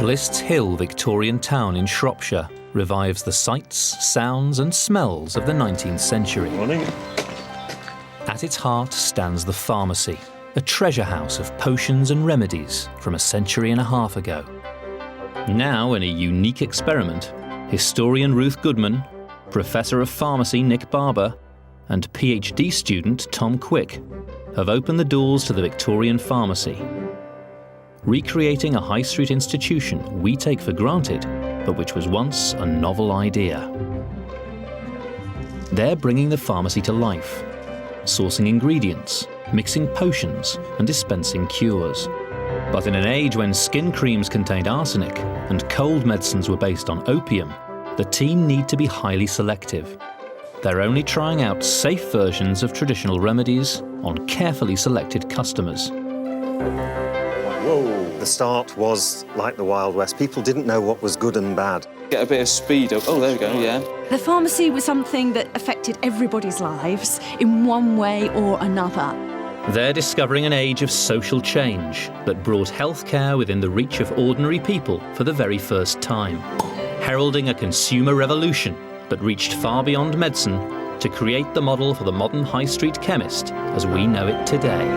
Blist's Hill Victorian town in Shropshire revives the sights, sounds and smells of the 19th century. Morning. At its heart stands the pharmacy, a treasure house of potions and remedies from a century and a half ago. Now, in a unique experiment, historian Ruth Goodman, Professor of Pharmacy Nick Barber and PhD student Tom Quick have opened the doors to the Victorian Pharmacy, recreating a high street institution we take for granted, but which was once a novel idea. They're bringing the pharmacy to life, sourcing ingredients, mixing potions and dispensing cures. But in an age when skin creams contained arsenic and cold medicines were based on opium, the team need to be highly selective. They're only trying out safe versions of traditional remedies on carefully selected customers. Whoa. The start was like the Wild West. People didn't know what was good and bad. Get a bit of speed up. Oh, there we go, yeah. The pharmacy was something that affected everybody's lives in one way or another. They're discovering an age of social change that brought healthcare within the reach of ordinary people for the very first time, heralding a consumer revolution that reached far beyond medicine to create the model for the modern high street chemist as we know it today.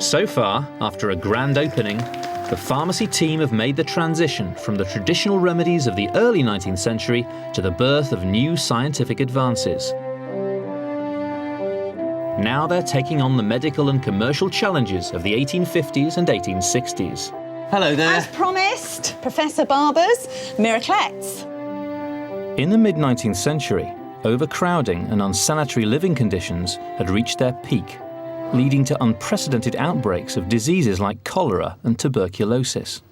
So far, after a grand opening, the pharmacy team have made the transition from the traditional remedies of the early 19th century to the birth of new scientific advances. Now they're taking on the medical and commercial challenges of the 1850s and 1860s. Hello there. As promised, Professor Barber's Miraclettes. In the mid-19th century, overcrowding and unsanitary living conditions had reached their peak, leading to unprecedented outbreaks of diseases like cholera and tuberculosis.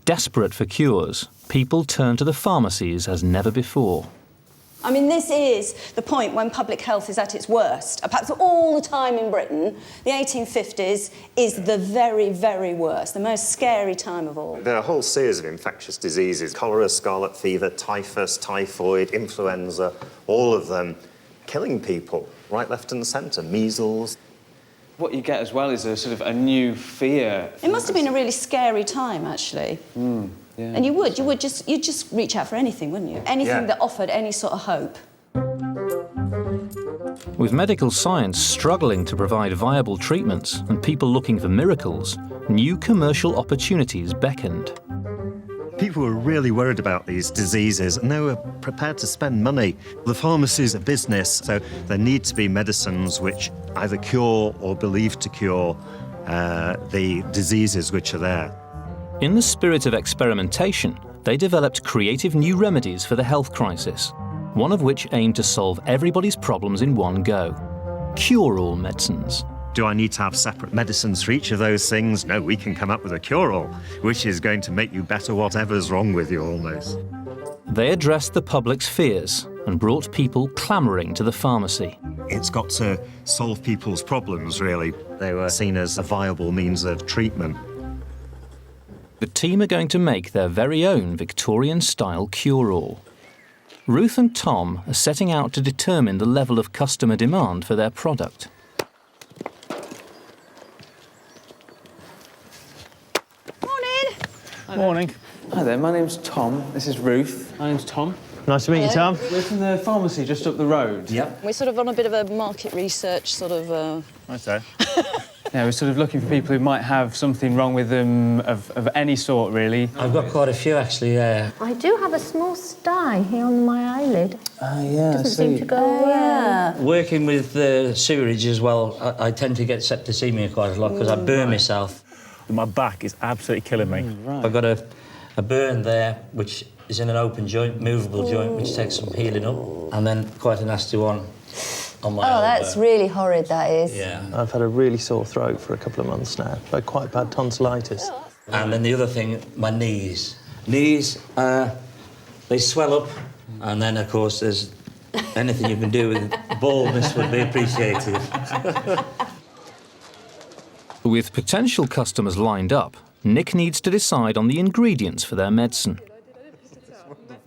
Desperate for cures, people turned to the pharmacies as never before. I mean, this is the point when public health is at its worst. Perhaps all the time in Britain, the 1850s is the very, very worst, the most scary time of all. There are a whole series of infectious diseases, cholera, scarlet fever, typhus, typhoid, influenza, all of them killing people, right, left and centre, measles. What you get as well is a sort of a new fear. It must have been a really scary time, actually. Yeah. And you'd just reach out for anything, wouldn't you? Anything that offered any sort of hope. With medical science struggling to provide viable treatments and people looking for miracles, new commercial opportunities beckoned. People were really worried about these diseases and they were prepared to spend money. The pharmacy is a business, so there need to be medicines which either cure or believe to cure the diseases which are there. In the spirit of experimentation, they developed creative new remedies for the health crisis, one of which aimed to solve everybody's problems in one go. Cure-all medicines. Do I need to have separate medicines for each of those things? No, we can come up with a cure-all, which is going to make you better whatever's wrong with you almost. They addressed the public's fears and brought people clamouring to the pharmacy. It's got to solve people's problems, really. They were seen as a viable means of treatment. The team are going to make their very own Victorian-style cure-all. Ruth and Tom are setting out to determine the level of customer demand for their product. Morning. Hi there, my name's Tom. This is Ruth. My name's Tom. Nice to meet you, Tom. We're from the pharmacy just up the road. Yep. We're sort of on a bit of a market research sort of... Okay. Yeah, we're sort of looking for people who might have something wrong with them of any sort, really. I've got quite a few, actually, yeah. I do have a small sty here on my eyelid. Yeah, Doesn't seem to go away. yeah. Working with the sewerage as well, I tend to get septicemia quite a lot because I burn myself. My back is absolutely killing me. Right. I've got a burn there, which is in an open joint, movable joint, which takes some healing up, and then quite a nasty one on my elbow. That's really horrid, that is. Yeah. I've had a really sore throat for a couple of months now. I've had quite bad tonsillitis. And then the other thing, my knees. Knees, they swell up, and then, of course, there's anything you can do with baldness would be appreciated. With potential customers lined up, Nick needs to decide on the ingredients for their medicine.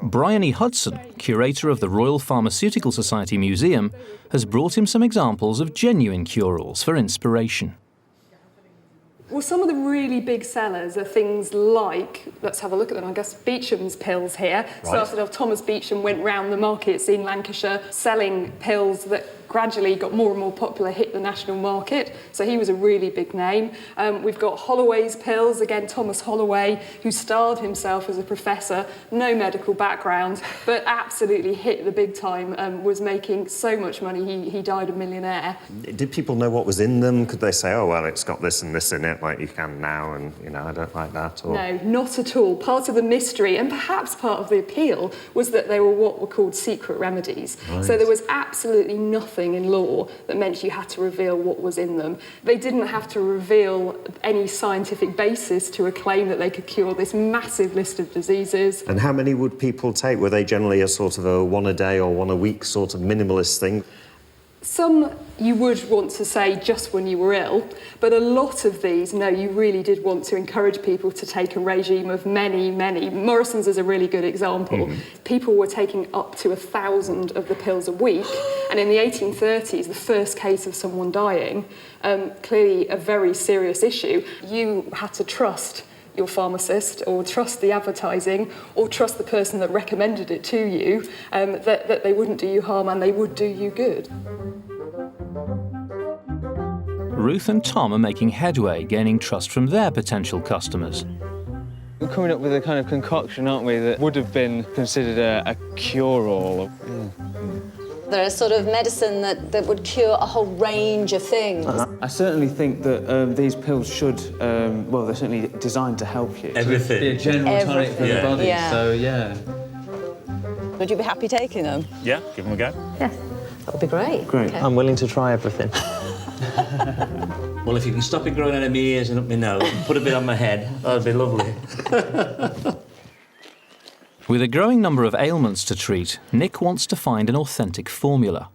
Brian E. Hudson, curator of the Royal Pharmaceutical Society Museum, has brought him some examples of genuine cure-alls for inspiration. Well, some of the really big sellers are things like, let's have a look at them, I guess Beecham's pills here. Right. Started off, Thomas Beecham went round the markets in Lancashire selling pills that gradually got more and more popular, hit the national market. So he was a really big name. We've got Holloway's pills, again, Thomas Holloway, who styled himself as a professor, no medical background, but absolutely hit the big time, was making so much money, he died a millionaire. Did people know what was in them? Could they say, oh, well, it's got this and this in it, like you can now, and, you know, I don't like that? Or... No, not at all. Part of the mystery, and perhaps part of the appeal, was that they were what were called secret remedies. Right. So there was absolutely nothing in law that meant you had to reveal what was in them. They didn't have to reveal any scientific basis to a claim that they could cure this massive list of diseases. And how many would people take? Were they generally a sort of a one a day or one a week sort of minimalist thing? Some you would want to say just when you were ill, but a lot of these, no, you really did want to encourage people to take a regime of many. Morrison's is a really good example. People were taking up to 1,000 of the pills a week, and in the 1830s, the first case of someone dying, clearly a very serious issue, you had to trust your pharmacist, or trust the advertising, or trust the person that recommended it to you, that they wouldn't do you harm and they would do you good. Ruth and Tom are making headway, gaining trust from their potential customers. We're coming up with a kind of concoction, aren't we, that would have been considered a cure-all. They're a sort of medicine that would cure a whole range of things. I certainly think that these pills should, well, they're certainly designed to help you. Everything. Be a general tonic for the body, Yeah. so yeah. Would you be happy taking them? Yeah, give them a go. Yes, that would be great. Great. Okay. I'm willing to try everything. Well, if you can stop it growing out of my ears and up my nose and put a bit on my head, that'd be lovely. With a growing number of ailments to treat, Nick wants to find an authentic formula.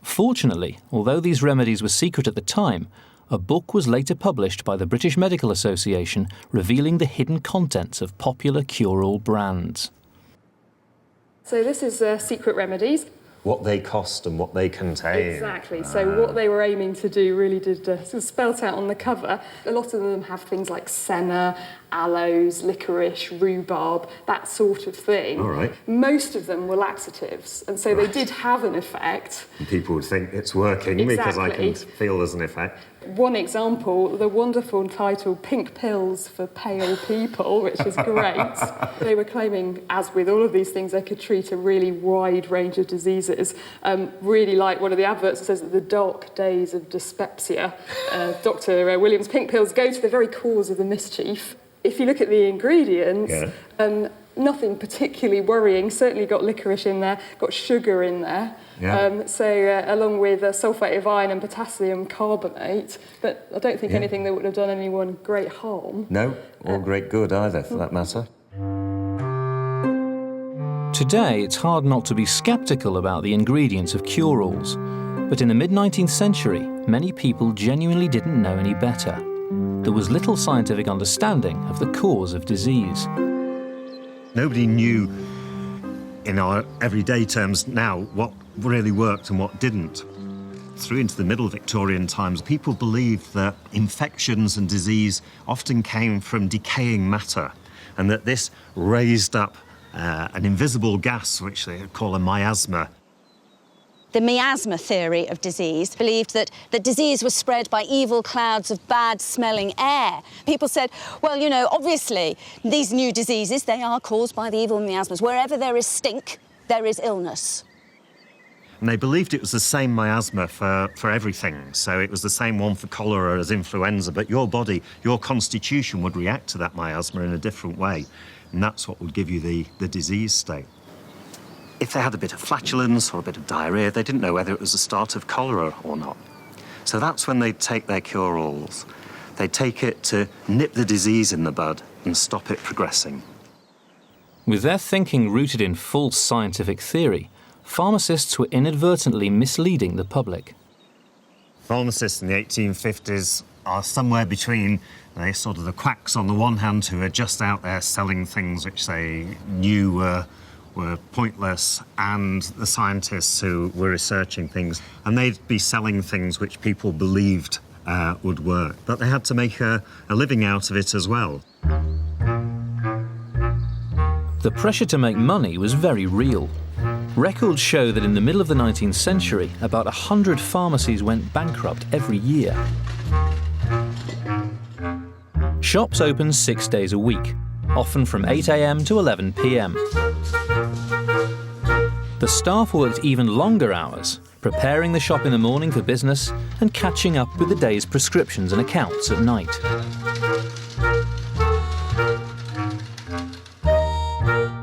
Fortunately, although these remedies were secret at the time, a book was later published by the British Medical Association revealing the hidden contents of popular cure-all brands. So this is Secret Remedies. What they cost and what they contain. Exactly. So what they were aiming to do really did sort of spelt out on the cover. A lot of them have things like senna, aloes, licorice, rhubarb, that sort of thing. All right. Most of them were laxatives, and so they did have an effect. And people would think it's working because I can Exactly. feel there's an effect. One example, the wonderful title Pink Pills for Pale People, which is great. They were claiming, as with all of these things, they could treat a really wide range of diseases. Really like one of the adverts that says that the dark days of dyspepsia. Dr. Williams' pink pills go to the very cause of the mischief. If you look at the ingredients, nothing particularly worrying. Certainly got licorice in there, got sugar in there. Yeah. Along with sulfate of iron and potassium carbonate, but I don't think anything that would have done anyone great harm. No, or great good either, for that matter. Today, it's hard not to be sceptical about the ingredients of cure-alls, but in the mid-19th century, many people genuinely didn't know any better. There was little scientific understanding of the cause of disease. Nobody knew, in our everyday terms now, what really worked and what didn't. Through into the middle Victorian times, people believed that infections and disease often came from decaying matter, and that this raised up an invisible gas, which they call a miasma. The miasma theory of disease believed that disease was spread by evil clouds of bad-smelling air. People said, well, you know, obviously, these new diseases, they are caused by the evil miasmas. Wherever there is stink, there is illness. And they believed it was the same miasma for everything. So it was the same one for cholera as influenza, but your body, your constitution would react to that miasma in a different way. And that's what would give you the disease state. If they had a bit of flatulence or a bit of diarrhoea, they didn't know whether it was the start of cholera or not. So that's when they'd take their cure-alls. They'd take it to nip the disease in the bud and stop it progressing. With their thinking rooted in false scientific theory, pharmacists were inadvertently misleading the public. Pharmacists in the 1850s are somewhere between sort of the quacks on the one hand who are just out there selling things which they knew were were pointless, and the scientists who were researching things, and they'd be selling things which people believed would work. But they had to make a living out of it as well. The pressure to make money was very real. Records show that in the middle of the 19th century, about 100 pharmacies went bankrupt every year. Shops opened 6 days a week, often from 8 a.m. to 11 p.m. The staff worked even longer hours, preparing the shop in the morning for business and catching up with the day's prescriptions and accounts at night.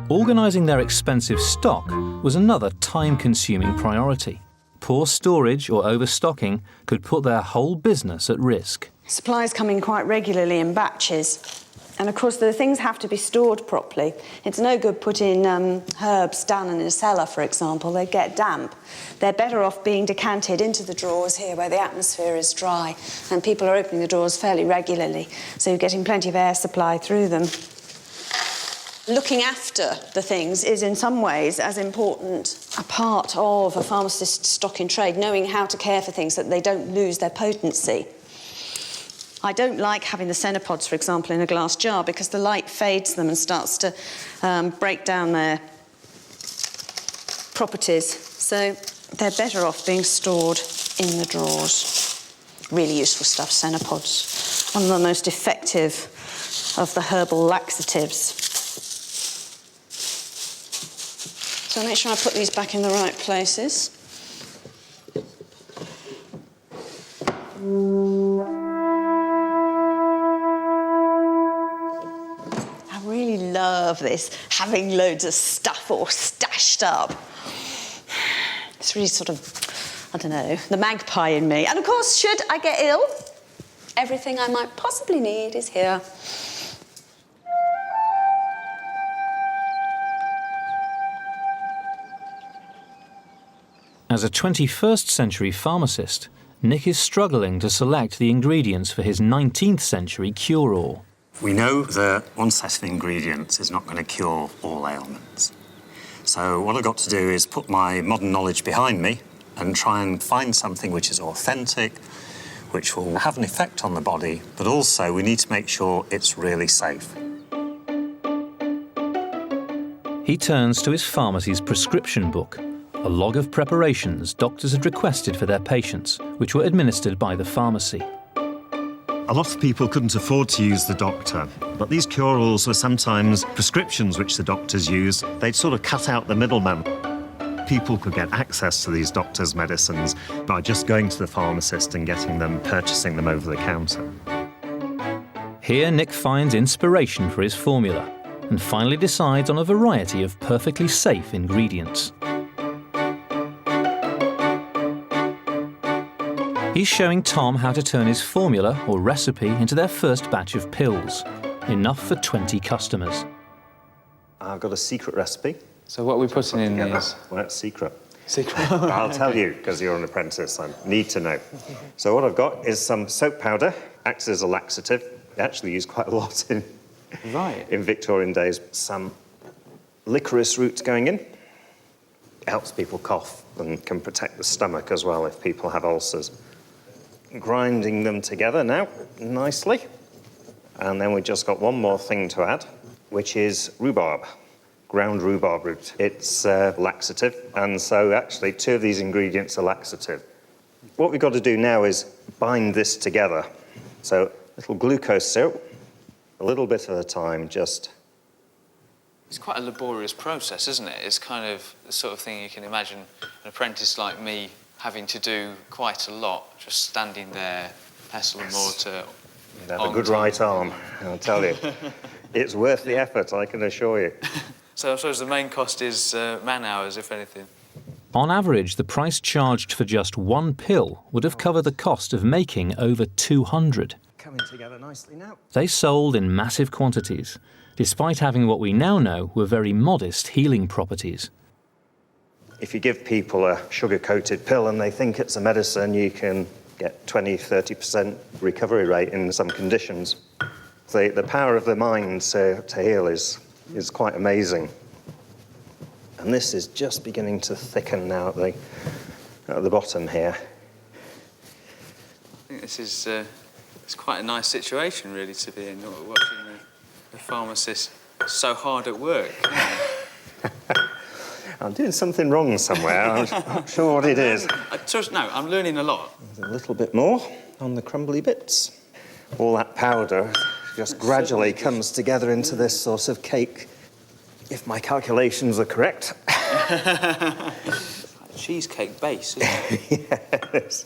Organising their expensive stock was another time-consuming priority. Poor storage or overstocking could put their whole business at risk. Supplies come in quite regularly in batches. And of course, the things have to be stored properly. It's no good putting herbs down in a cellar, for example. They get damp. They're better off being decanted into the drawers here where the atmosphere is dry and people are opening the drawers fairly regularly, so you're getting plenty of air supply through them. Looking after the things is in some ways as important a part of a pharmacist's stock in trade, knowing how to care for things so that they don't lose their potency. I don't like having the cenopods, for example, in a glass jar because the light fades them and starts to break down their properties. So they're better off being stored in the drawers. Really useful stuff, cenopods. One of the most effective of the herbal laxatives. So make sure I put these back in the right places. I really love this, having loads of stuff all stashed up. It's really sort of, I don't know, the magpie in me. And of course, should I get ill, everything I might possibly need is here. As a 21st century pharmacist, Nick is struggling to select the ingredients for his 19th century cure-all. We know that one set of ingredients is not going to cure all ailments. So what I've got to do is put my modern knowledge behind me and try and find something which is authentic, which will have an effect on the body, but also we need to make sure it's really safe. He turns to his pharmacy's prescription book, a log of preparations doctors had requested for their patients, which were administered by the pharmacy. A lot of people couldn't afford to use the doctor, but these cure-alls were sometimes prescriptions which the doctors used. They'd sort of cut out the middleman. People could get access to these doctors' medicines by just going to the pharmacist and getting them, purchasing them over the counter. Here Nick finds inspiration for his formula and finally decides on a variety of perfectly safe ingredients. He's showing Tom how to turn his formula or recipe into their first batch of pills, enough for 20 customers. I've got a secret recipe. So what are we putting in these? Well, it's secret. Secret? I'll tell you, because you're an apprentice, I need to know. So what I've got is some soap powder, acts as a laxative. They actually use quite a lot in Victorian days. Some licorice root going in. It helps people cough and can protect the stomach as well if people have ulcers. Grinding them together now, nicely. And then we've just got one more thing to add, which is rhubarb, ground rhubarb root. It's laxative, and so actually 2 of these ingredients are laxative. What we've got to do now is bind this together. So a little glucose syrup, a little bit at a time, just... It's quite a laborious process, isn't it? It's kind of the sort of thing you can imagine an apprentice like me having to do quite a lot, just standing there, pestle and mortar. You'd have a good right arm, I'll tell you. It's worth the effort, I can assure you. So I suppose the main cost is man-hours, if anything. On average, the price charged for just one pill would have covered the cost of making over 200. Coming together nicely now. They sold in massive quantities, despite having what we now know were very modest healing properties. If you give people a sugar-coated pill and they think it's a medicine, you can get 20–30% recovery rate in some conditions. The power of the mind to heal is quite amazing. And this is just beginning to thicken now at the bottom here. I think this is it's quite a nice situation, really, to be in, watching the pharmacist so hard at work. I'm doing something wrong somewhere. I'm not sure what it is. No, I'm learning a lot. There's a little bit more on the crumbly bits. All that powder just gradually comes together into this sort of cake, if my calculations are correct. Cheesecake base, isn't it? Yes.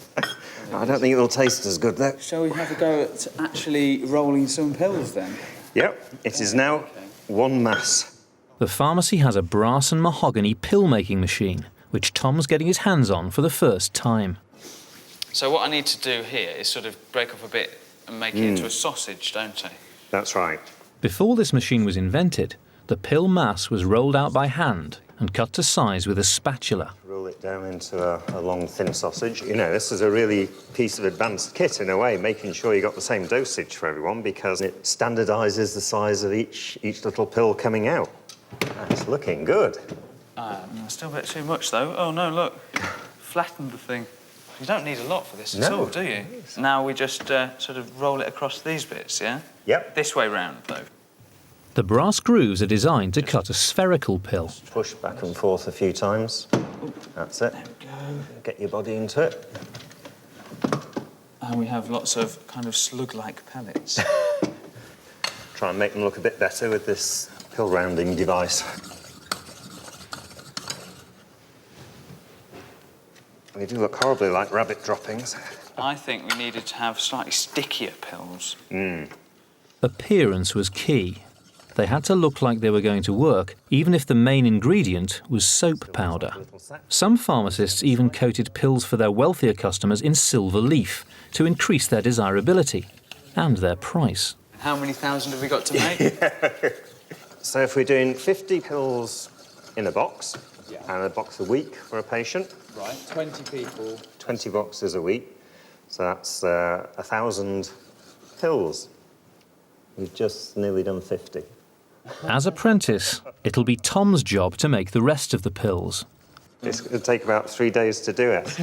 I don't think it'll taste as good, though. Shall we have a go at actually rolling some pills, then? Yep, it is now one mass. The pharmacy has a brass and mahogany pill-making machine, which Tom's getting his hands on for the first time. So what I need to do here is sort of break off a bit and make it into a sausage, don't I? That's right. Before this machine was invented, the pill mass was rolled out by hand and cut to size with a spatula. Roll it down into a long, thin sausage. You know, this is a really piece of advanced kit in a way, making sure you got the same dosage for everyone, because it standardises the size of each little pill coming out. That's looking good. Still a bit too much, though. Oh, no, look. Flattened the thing. You don't need a lot for this at all, do you? Now we just sort of roll it across these bits, yeah? Yep. This way round, though. The brass grooves are designed to cut a spherical pill. Push back and forth a few times. That's it. There we go. Get your body into it. And we have lots of kind of slug-like pellets. Try and make them look a bit better with this pill rounding device. They do look horribly like rabbit droppings. I think we needed to have slightly stickier pills. Appearance was key. They had to look like they were going to work, even if the main ingredient was soap powder. Some pharmacists even coated pills for their wealthier customers in silver leaf to increase their desirability and their price. How many thousand have we got to make? So if we're doing 50 pills in a box, and a box a week for a patient. Right, 20 people. 20 boxes a week. So that's 1,000 pills. We've just nearly done 50. As apprentice, it'll be Tom's job to make the rest of the pills. It'll take about 3 days to do it.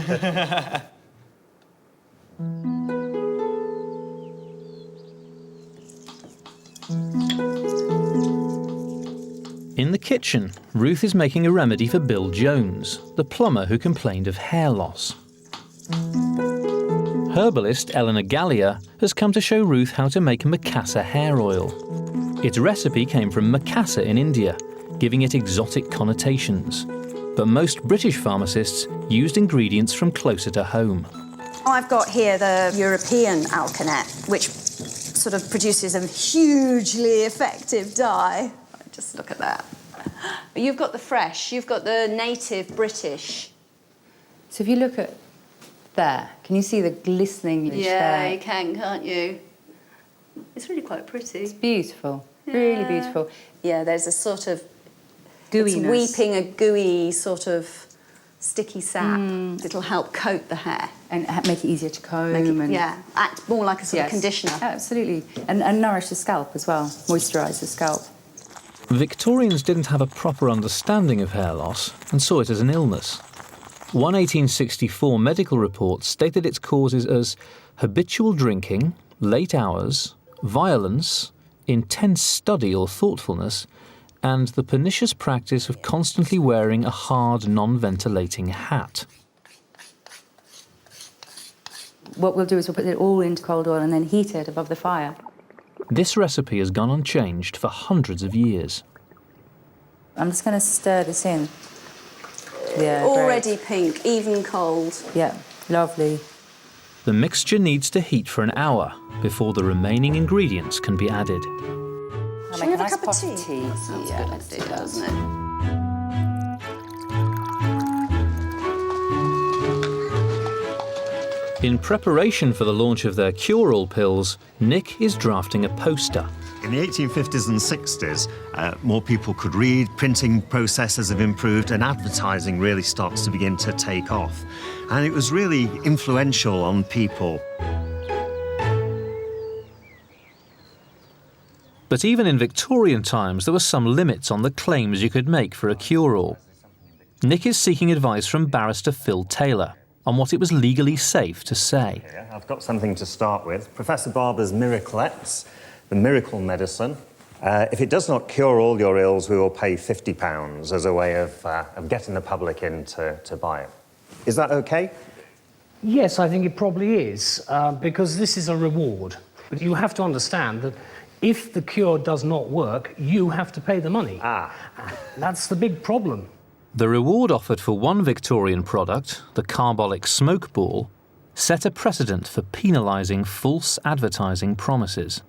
In the kitchen, Ruth is making a remedy for Bill Jones, the plumber who complained of hair loss. Herbalist Eleanor Gallia has come to show Ruth how to make Macassar hair oil. Its recipe came from Macassar in India, giving it exotic connotations. But most British pharmacists used ingredients from closer to home. I've got here the European alkanet, which sort of produces a hugely effective dye. Just look at that. But you've got the fresh, you've got the native British. So if you look at there, can you see the glistening there? Yeah, you can, can't you? It's really quite pretty. It's beautiful, really beautiful. Yeah, there's a sort of gooiness. It's weeping a gooey sort of sticky sap. It'll help coat the hair. And make it easier to comb. Act more like a sort of conditioner. Absolutely. And nourish the scalp as well, moisturise the scalp. Victorians didn't have a proper understanding of hair loss and saw it as an illness. One 1864 medical report stated its causes as habitual drinking, late hours, violence, intense study or thoughtfulness, and the pernicious practice of constantly wearing a hard, non-ventilating hat. What we'll do is we'll put it all into cold oil and then heat it above the fire. This recipe has gone unchanged for hundreds of years. I'm just going to stir this in. Yeah, already pink, even cold. Yeah, lovely. The mixture needs to heat for an hour before the remaining ingredients can be added. Shall we have a cup of tea? Sounds good, let's do that, doesn't it? In preparation for the launch of their cure-all pills, Nick is drafting a poster. In the 1850s and 60s, more people could read, printing processes have improved, and advertising really starts to begin to take off. And it was really influential on people. But even in Victorian times, there were some limits on the claims you could make for a cure-all. Nick is seeking advice from barrister Phil Taylor on what it was legally safe to say. Here, I've got something to start with. Professor Barber's Miraclettes, the miracle medicine. If it does not cure all your ills, we will pay £50 as a way of getting the public in to buy it. Is that OK? Yes, I think it probably is, because this is a reward. But you have to understand that if the cure does not work, you have to pay the money. That's the big problem. The reward offered for one Victorian product, the carbolic smoke ball, set a precedent for penalising false advertising promises.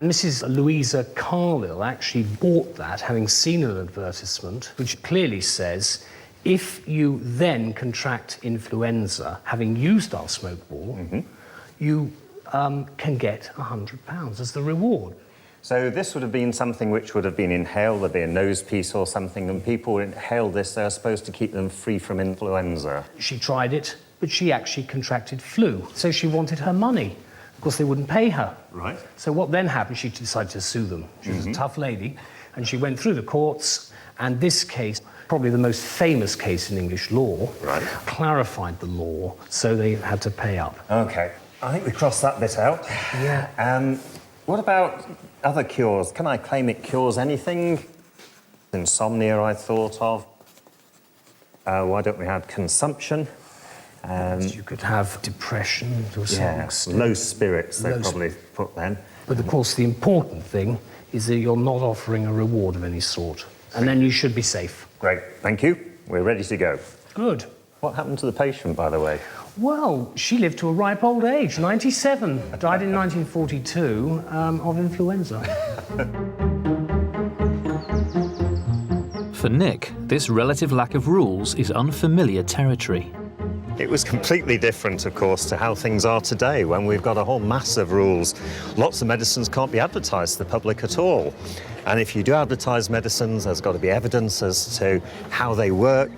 Mrs. Louisa Carlyle actually bought that, having seen an advertisement which clearly says, if you then contract influenza, having used our smoke ball, you can get £100 as the reward. So this would have been something which would have been inhaled, there'd be a nose piece or something, and people would inhale this, they're supposed to keep them free from influenza. She tried it, but she actually contracted flu, so she wanted her money. Of course, they wouldn't pay her. Right. So what then happened, she decided to sue them. She was a tough lady, and she went through the courts, and this case, probably the most famous case in English law, clarified the law, so they had to pay up. OK. I think we crossed that bit out. Yeah. What about other cures? Can I claim it cures anything? Insomnia, I thought of. Why don't we have consumption? You could have depression to some extent. Low spirits, they probably put then. But of course, the important thing is that you're not offering a reward of any sort. And then you should be safe. Great, thank you. We're ready to go. Good. What happened to the patient, by the way? Well, she lived to a ripe old age, 97. Died in 1942 of influenza. For Nick, this relative lack of rules is unfamiliar territory. It was completely different, of course, to how things are today, when we've got a whole mass of rules. Lots of medicines can't be advertised to the public at all. And if you do advertise medicines, there's got to be evidence as to how they work,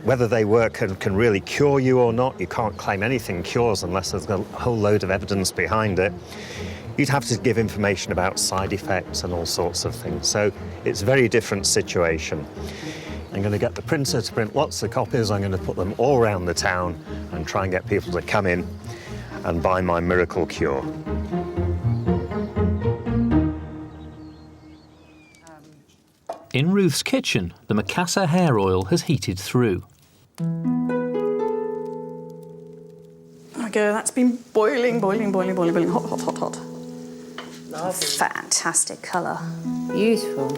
whether they work and can really cure you or not. You can't claim anything cures unless there's a whole load of evidence behind it. You'd have to give information about side effects and all sorts of things. So it's a very different situation. I'm going to get the printer to print lots of copies. I'm going to put them all around the town and try and get people to come in and buy my miracle cure. In Ruth's kitchen, the Macassar hair oil has heated through. Okay, that's been boiling, hot, hot, hot, hot. Lovely. Fantastic colour. Beautiful.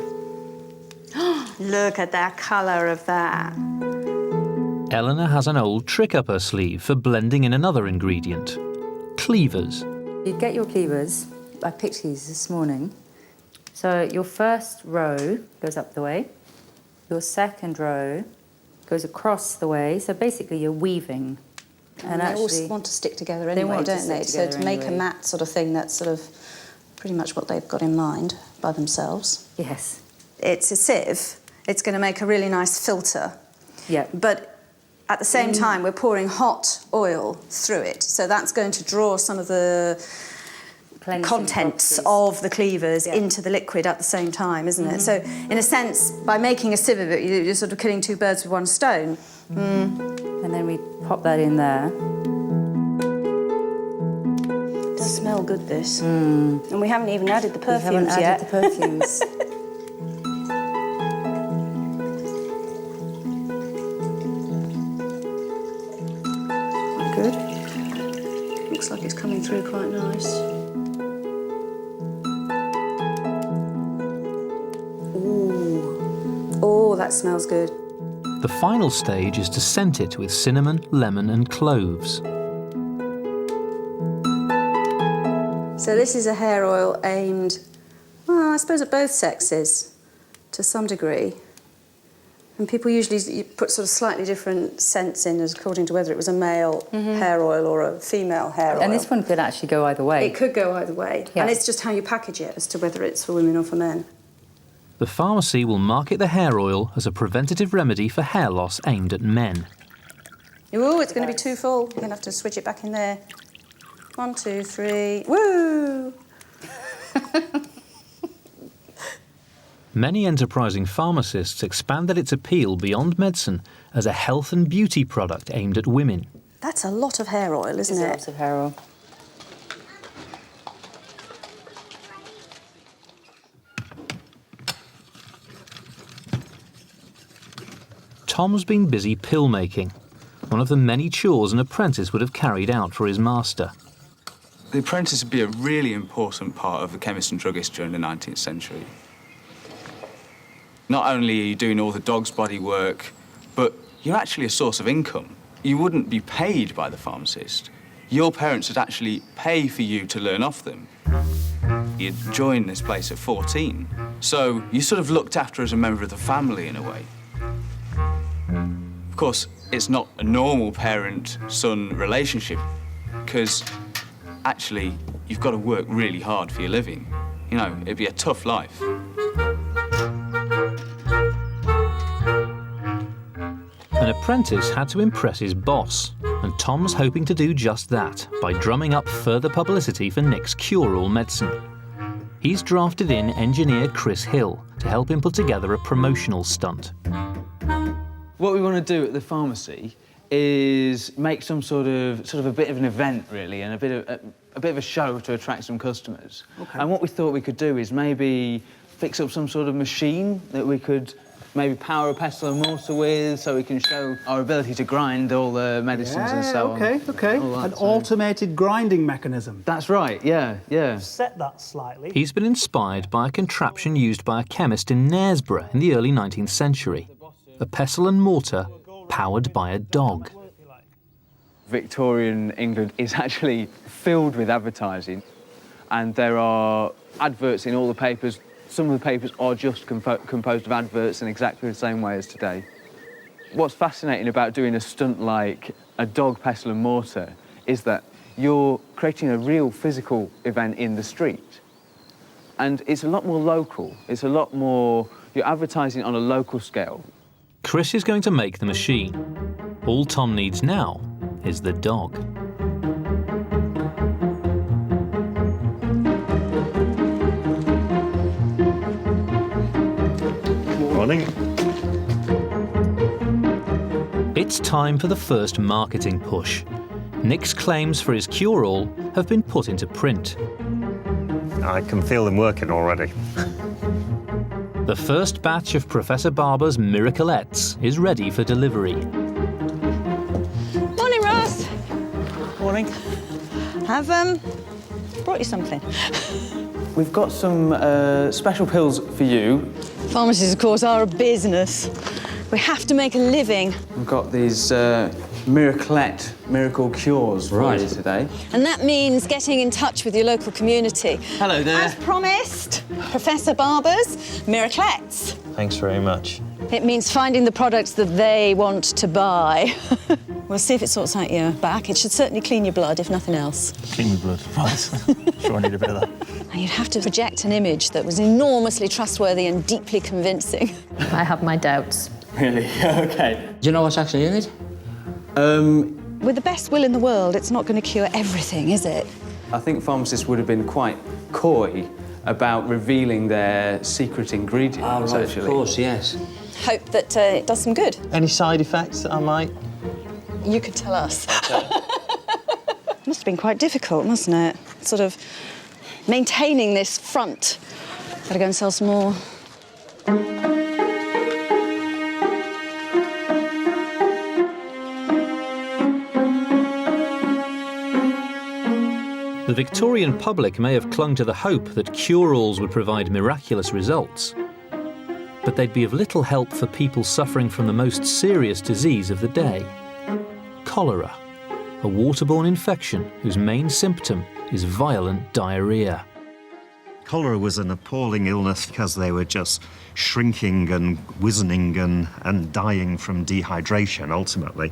Look at that colour of that. Eleanor has an old trick up her sleeve for blending in another ingredient, cleavers. You get your cleavers. I picked these this morning. So your first row goes up the way. Your second row goes across the way. So basically you're weaving. And they all want to stick together anyway, don't they? So to make a mat sort of thing, that's sort of pretty much what they've got in mind by themselves. Yes. It's a sieve. It's going to make a really nice filter. Yeah. But at the same time, we're pouring hot oil through it. So that's going to draw some of the contents of the cleavers into the liquid at the same time, isn't it? So, in a sense, by making a sieve of it, you're sort of killing two birds with one stone. And then we pop that in there. It does smell good, this. And we haven't even added the perfumes yet. We haven't added the perfumes. Quite good. Looks like it's coming through quite nice. Ooh. Oh, that smells good. The final stage is to scent it with cinnamon, lemon and cloves. So this is a hair oil aimed, well, I suppose at both sexes, to some degree. And people usually put sort of slightly different scents in according to whether it was a male hair oil or a female hair oil. And this one could actually go either way. It could go either way. Yeah. And it's just how you package it as to whether it's for women or for men. The pharmacy will market the hair oil as a preventative remedy for hair loss aimed at men. Ooh, it's going to be too full. You're going to have to switch it back in there. 1, 2, 3. Woo! Many enterprising pharmacists expanded its appeal beyond medicine as a health and beauty product aimed at women. That's a lot of hair oil, isn't it? Lots of hair oil. Tom's been busy pill making, one of the many chores an apprentice would have carried out for his master. The apprentice would be a really important part of the chemist and druggist during the 19th century. Not only are you doing all the dog's body work, but you're actually a source of income. You wouldn't be paid by the pharmacist. Your parents would actually pay for you to learn off them. You'd join this place at 14, so you sort of looked after as a member of the family in a way. Of course, it's not a normal parent-son relationship, because actually, you've got to work really hard for your living. You know, it'd be a tough life. An apprentice had to impress his boss, and Tom's hoping to do just that by drumming up further publicity for Nick's cure-all medicine. He's drafted in engineer Chris Hill to help him put together a promotional stunt. What we want to do at the pharmacy is make some sort of a bit of an event, really, and a bit of a show to attract some customers. Okay. And what we thought we could do is maybe fix up some sort of machine that we could maybe power a pestle and mortar with, so we can show our ability to grind all the medicines and so on. Okay. An automated grinding mechanism. That's right, yeah. Set that slightly. He's been inspired by a contraption used by a chemist in Knaresborough in the early 19th century. A pestle and mortar powered by a dog. Victorian England is actually filled with advertising, and there are adverts in all the papers. Some of the papers are just composed of adverts in exactly the same way as today. What's fascinating about doing a stunt like a dog pestle and mortar is that you're creating a real physical event in the street. And it's a lot more local. It's a lot more... You're advertising on a local scale. Chris is going to make the machine. All Tom needs now is the dog. Morning. It's time for the first marketing push. Nick's claims for his cure-all have been put into print. I can feel them working already. The first batch of Professor Barber's Miraclettes is ready for delivery. Morning, Ross. Morning. Have brought you something. We've got some special pills for you. Pharmacies, of course, are a business. We have to make a living. We've got these miracle cures for you today. And that means getting in touch with your local community. Hello there. As promised, Professor Barber's Miraclettes. Thanks very much. It means finding the products that they want to buy. We'll see if it sorts out your back. It should certainly clean your blood, if nothing else. Clean your blood, right. Sure I need a bit of that. And you'd have to project an image that was enormously trustworthy and deeply convincing. I have my doubts. Really? OK. Do you know what's actually in it? With the best will in the world, it's not going to cure everything, is it? I think pharmacists would have been quite coy about revealing their secret ingredients, actually. Of course, yes. Hope that it does some good. Any side effects that I might? You could tell us. Must have been quite difficult, mustn't it? Sort of maintaining this front. Gotta go and sell some more. The Victorian public may have clung to the hope that cure-alls would provide miraculous results, but they'd be of little help for people suffering from the most serious disease of the day: cholera, a waterborne infection whose main symptom is violent diarrhoea. Cholera was an appalling illness because they were just shrinking and wizening and dying from dehydration, ultimately.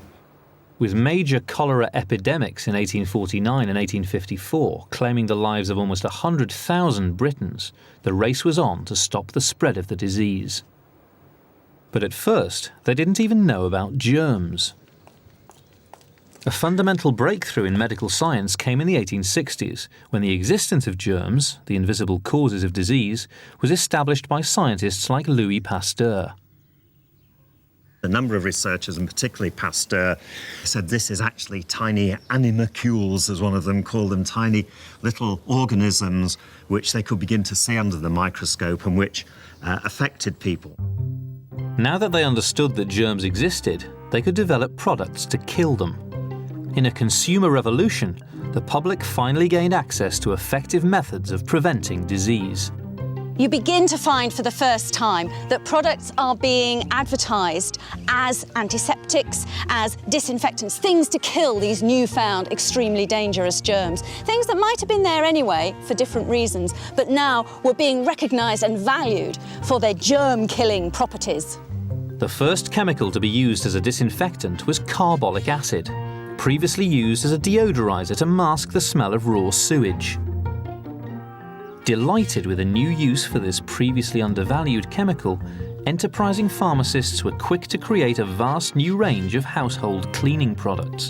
With major cholera epidemics in 1849 and 1854 claiming the lives of almost 100,000 Britons, the race was on to stop the spread of the disease. But at first, they didn't even know about germs. A fundamental breakthrough in medical science came in the 1860s, when the existence of germs, the invisible causes of disease, was established by scientists like Louis Pasteur. A number of researchers, and particularly Pasteur, said this is actually tiny animalcules, as one of them called them, tiny little organisms which they could begin to see under the microscope and which affected people. Now that they understood that germs existed, they could develop products to kill them. In a consumer revolution, the public finally gained access to effective methods of preventing disease. You begin to find for the first time that products are being advertised as antiseptics, as disinfectants, things to kill these newfound extremely dangerous germs. Things that might have been there anyway for different reasons, but now were being recognised and valued for their germ-killing properties. The first chemical to be used as a disinfectant was carbolic acid, previously used as a deodorizer to mask the smell of raw sewage. Delighted with a new use for this previously undervalued chemical, enterprising pharmacists were quick to create a vast new range of household cleaning products.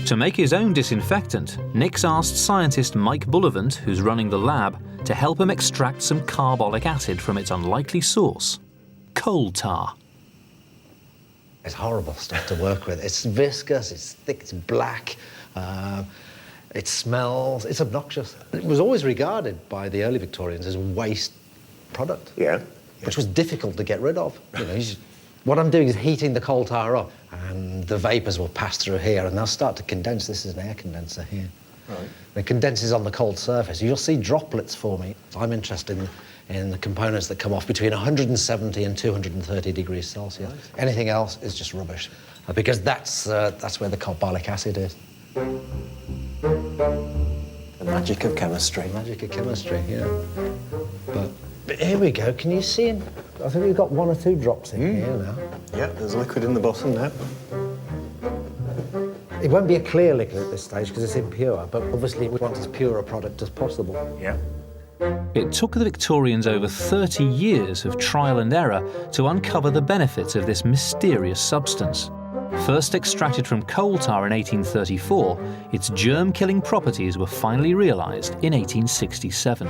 To make his own disinfectant, Nix asked scientist Mike Bullivant, who's running the lab, to help him extract some carbolic acid from its unlikely source, coal tar. It's horrible stuff to work with. It's viscous, it's thick, it's black. It smells, it's obnoxious. It was always regarded by the early Victorians as a waste product. Yeah. Which was difficult to get rid of. You know, what I'm doing is heating the coal tar up, and the vapours will pass through here, and they'll start to condense. This is an air condenser here. Right. It condenses on the cold surface. You'll see droplets forming. I'm interested in the components that come off between 170 and 230 degrees Celsius. Right. Anything else is just rubbish, because that's where the carbolic acid is. The magic of chemistry. The magic of chemistry, yeah. But here we go. Can you see? I think we've got 1 or 2 drops in here now. Yeah, there's liquid in the bottom now. It won't be a clear liquid at this stage because it's impure, but obviously we want as pure a product as possible. Yeah. It took the Victorians over 30 years of trial and error to uncover the benefits of this mysterious substance. First extracted from coal tar in 1834, its germ-killing properties were finally realised in 1867.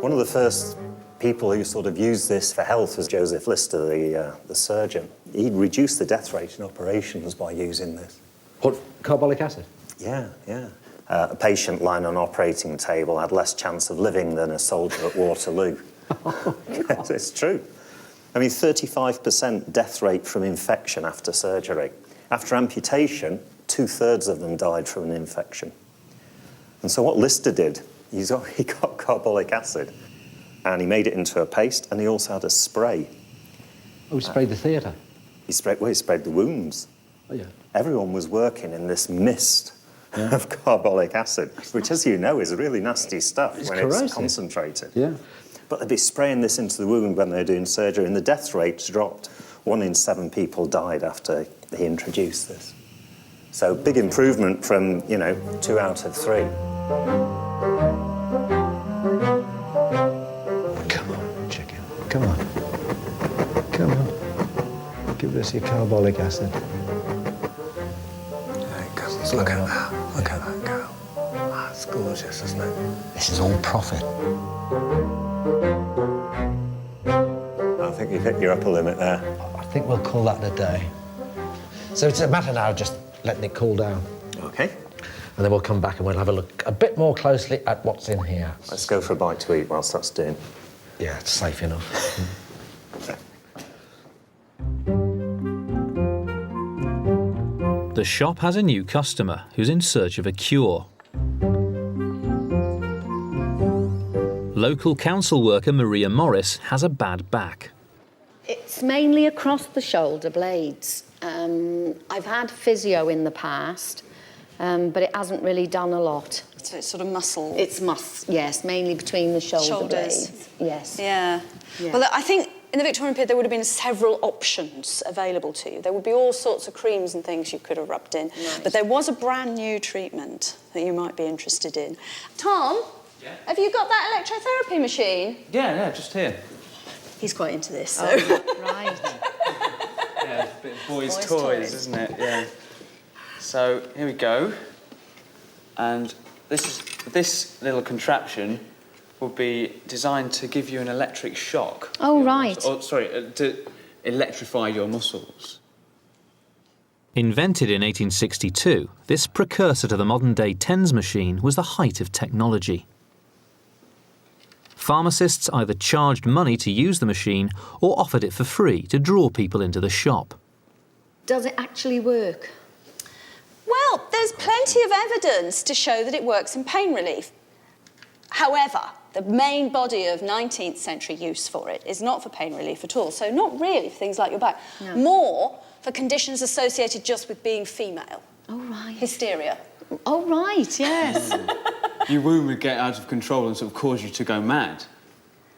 One of the first people who sort of used this for health was Joseph Lister, the surgeon. He'd reduced the death rate in operations by using this. What, carbolic acid? Yeah, yeah. A patient lying on an operating table had less chance of living than a soldier at Waterloo. Yes, it's true. I mean, 35% death rate from infection after surgery. After amputation, 2/3 of them died from an infection. And so what Lister did, he got carbolic acid, and he made it into a paste, and he also had a spray. Oh, he sprayed the theatre? He sprayed the wounds. Oh, yeah. Everyone was working in this mist of carbolic acid, which, as you know, is really nasty stuff when corrosive. It's concentrated. Yeah. But they'd be spraying this into the wound when they were doing surgery, and the death rates dropped. 1 in 7 people died after he introduced this. So big improvement from, 2 out of 3. Come on, chicken. Come on. Come on. Give us your carbolic acid. There it comes. Look at that. Look at that go. That's gorgeous, isn't it? This is all profit. I think you've hit your upper limit there. I think we'll call that a day. So it's a matter now of just letting it cool down. OK. And then we'll come back and we'll have a look a bit more closely at what's in here. Let's go for a bite to eat whilst that's doing. Yeah, it's safe enough. The shop has a new customer who's in search of a cure. Local council worker Maria Morris has a bad back. It's mainly across the shoulder blades. I've had physio in the past, but it hasn't really done a lot. So it's sort of muscle? It's yes, mainly between the shoulders. Blades. Yes. Yeah. Well, I think in the Victorian period there would have been several options available to you. There would be all sorts of creams and things you could have rubbed in. Right. But there was a brand new treatment that you might be interested in. Tom? Yeah? Have you got that electrotherapy machine? Yeah, just here. He's quite into this, so... Oh, right. Boys' toys, isn't it? Yeah. So here we go. And this little contraption would be designed to give you an electric shock. Oh, right. To electrify your muscles. Invented in 1862, this precursor to the modern-day TENS machine was the height of technology. Pharmacists either charged money to use the machine or offered it for free to draw people into the shop. Does it actually work? Well, there's plenty of evidence to show that it works in pain relief. However, the main body of 19th century use for it is not for pain relief at all, so not really for things like your back. No. More for conditions associated just with being female. Oh, right. Hysteria. Oh, right, yes. Your womb would get out of control and sort of cause you to go mad.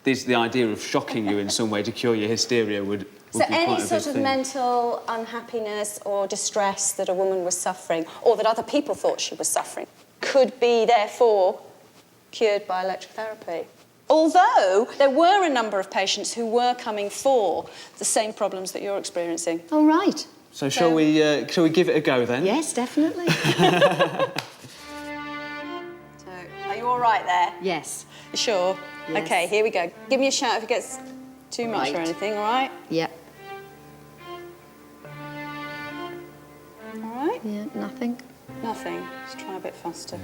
The idea of shocking you in some way to cure your hysteria would so any sort of mental unhappiness or distress that a woman was suffering, or that other people thought she was suffering, could be, therefore, cured by electrotherapy. Although there were a number of patients who were coming for the same problems that you're experiencing. Oh, right. So shall we give it a go then? Yes, definitely. So, are you all right there? Yes. You sure? Yes. OK, here we go. Give me a shout if it gets too much or anything, all right? Yep. All right? Yeah, nothing. Nothing. Let's try a bit faster.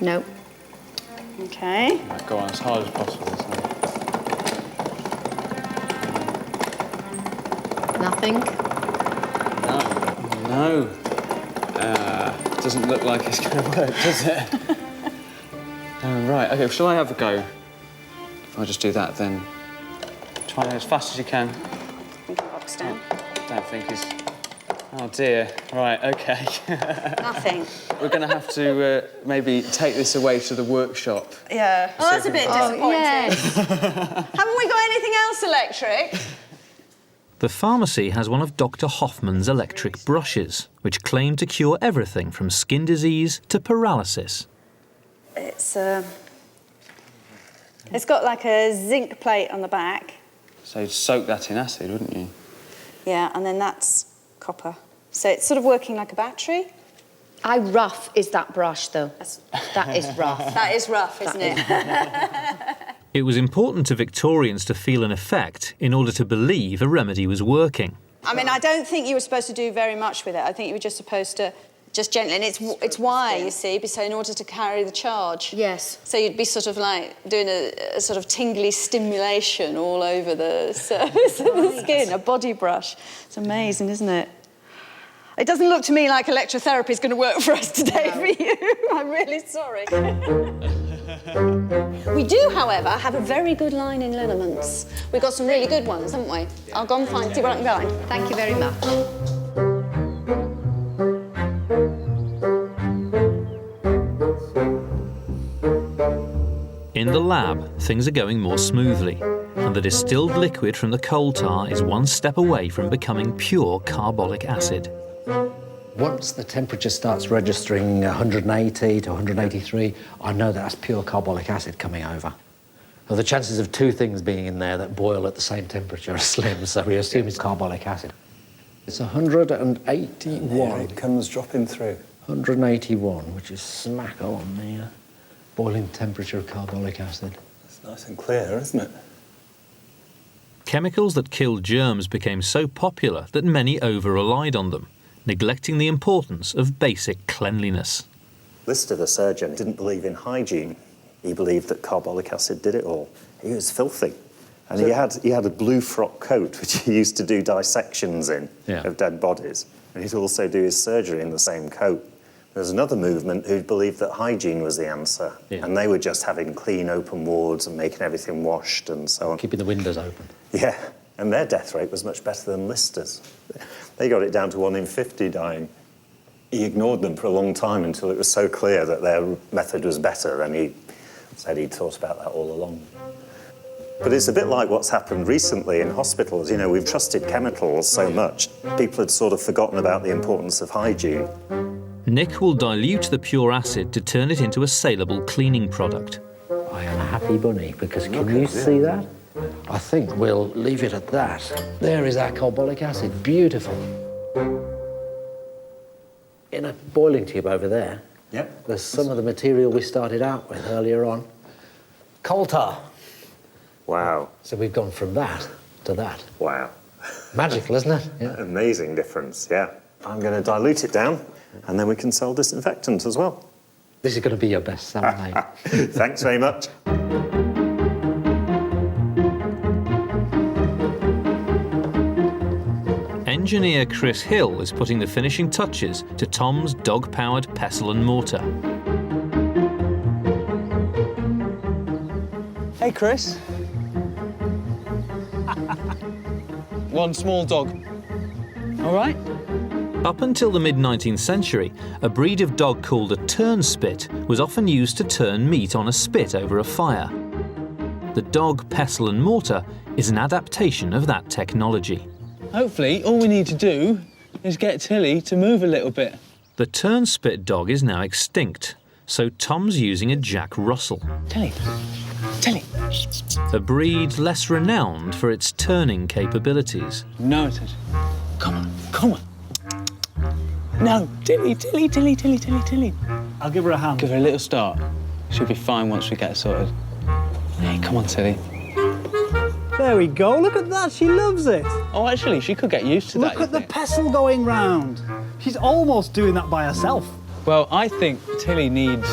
No. OK. Right, go on as hard as possible. Nothing. No. Doesn't look like it's going to work, does it? Right, OK, shall I have a go? If I just do that, then try as fast as you can. Box down. Don't think he's... Oh, dear. Right, OK. Nothing. We're going to have to maybe take this away to the workshop. Yeah. Oh, that's a bit disappointing. Yes. Haven't we got anything else electric? The pharmacy has one of Dr. Hoffman's electric brushes, which claim to cure everything from skin disease to paralysis. It's got like a zinc plate on the back. So you'd soak that in acid, wouldn't you? Yeah, and then that's copper. So it's sort of working like a battery. How rough is that brush, though? That is rough. That is rough, isn't it? It was important to Victorians to feel an effect in order to believe a remedy was working. I mean, I don't think you were supposed to do very much with it. I think you were just supposed to just gently, and it's why, you see, so in order to carry the charge. Yes. So you'd be sort of like doing a sort of tingly stimulation all over the surface of the skin, a body brush. It's amazing, isn't it? It doesn't look to me like electrotherapy is going to work for us today for you. I'm really sorry. We do, however, have a very good line in liniments. We've got some really good ones, haven't we? I'll go and see what I can find. Thank you very much. In the lab, things are going more smoothly, and the distilled liquid from the coal tar is one step away from becoming pure carbolic acid. Once the temperature starts registering 180 to 183, I know that's pure carbolic acid coming over. Well, the chances of two things being in there that boil at the same temperature are slim, so we assume it's carbolic acid. It's 181. Here it comes dropping through. 181, which is smack on the boiling temperature of carbolic acid. It's nice and clear, isn't it? Chemicals that kill germs became so popular that many over-relied on them, neglecting the importance of basic cleanliness. Lister, the surgeon, didn't believe in hygiene. He believed that carbolic acid did it all. He was filthy. And he had a blue frock coat, which he used to do dissections in of dead bodies. And he'd also do his surgery in the same coat. There's another movement who believed that hygiene was the answer. Yeah. And they were just having clean, open wards and making everything washed and so on. Keeping the windows open. Yeah, and their death rate was much better than Lister's. They got it down to 1 in 50 dying. He ignored them for a long time until it was so clear that their method was better, and he said he'd thought about that all along. But it's a bit like what's happened recently in hospitals. You know, we've trusted chemicals so much, people had sort of forgotten about the importance of hygiene. Nick will dilute the pure acid to turn it into a saleable cleaning product. I am a happy bunny, because can you see that? I think we'll leave it at that. There is our carbolic acid. Beautiful. In a boiling tube over there, there's some of the material we started out with earlier on. Coal tar. Wow. So we've gone from that to that. Wow. Magical, isn't it? Yeah. Amazing difference, yeah. I'm going to dilute it down, and then we can sell disinfectants as well. This is going to be your best seller, mate. Thanks very much. Engineer Chris Hill is putting the finishing touches to Tom's dog-powered pestle and mortar. Hey, Chris. One small dog. All right? Up until the mid-19th century, a breed of dog called a turnspit was often used to turn meat on a spit over a fire. The dog pestle and mortar is an adaptation of that technology. Hopefully, all we need to do is get Tilly to move a little bit. The turnspit dog is now extinct, so Tom's using a Jack Russell. Tilly. Tilly. A breed less renowned for its turning capabilities. Noted. Come on, come on. No, Tilly, Tilly, Tilly, Tilly, Tilly, Tilly. I'll give her a hand. Give her a little start. She'll be fine once we get her sorted. Hey, come on, Tilly. There we go, look at that, she loves it. Oh, actually, she could get used to that. Look at the pestle going round. She's almost doing that by herself. Well, I think Tilly needs